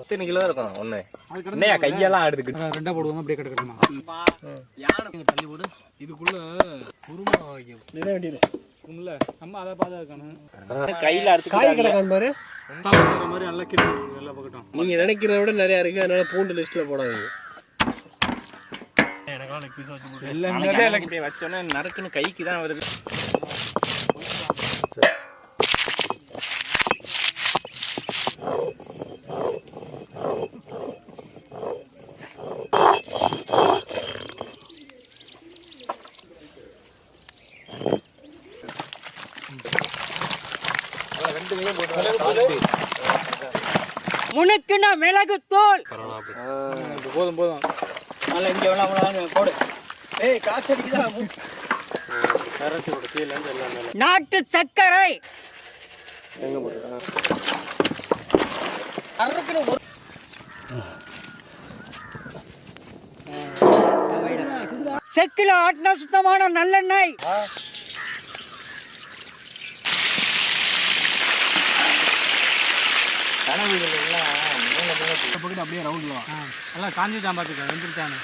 எத்தனை கிலோ இருக்கும் ஒண்ணு? என்னையா கையெல்லாம் ஆடுதுக்கிட்டு ரெண்டா போடுவோம் அப்படியே கிடக்கணுமா? தள்ளி போடு. இதுக்குள்ள குருமா நிறைய வேண்டியது உள்ள நம்ம அதை பார்த்தா இருக்கணும். கையில அடிச்சு காய் கிடக்கான் பாரு. சாப்பிட்ற மாதிரி நல்லா கிட்ட நல்லா பக்கட்டும். நீங்க நினைக்கிறத விட நிறைய இருக்கு, அதனால பூண்டு லிஸ்ட்ல போடாதீங்க. எனக்கெல்லாம் லெக் பீஸ் வச்சு போட்டு எல்லாம் வச்சோன்னே நறுக்குன்னு கைக்கு தான் வருது. முனுக்குன்னா மிளகு தூள் போதும் போதும். இங்க போடு. நாட்டு சர்க்கரை செக்கில ஆட்டின சுத்தமான நல்லெண்ணெய். அப்படியே ரவுண்ட் நல்லா காஞ்சிட்டான் பார்த்துக்க வெந்துருச்சானு.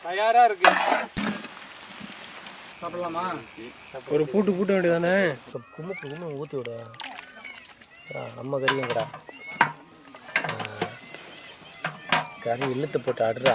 தயாரா இருக்கு. சாப்பிடலாமா? ஒரு பூட்டு பூட்ட வேண்டியதானே. கும்முக்கு ஊற்றி விட நம்ம கறியும் கடா கறி இழுத்து போட்டு ஆடுறா.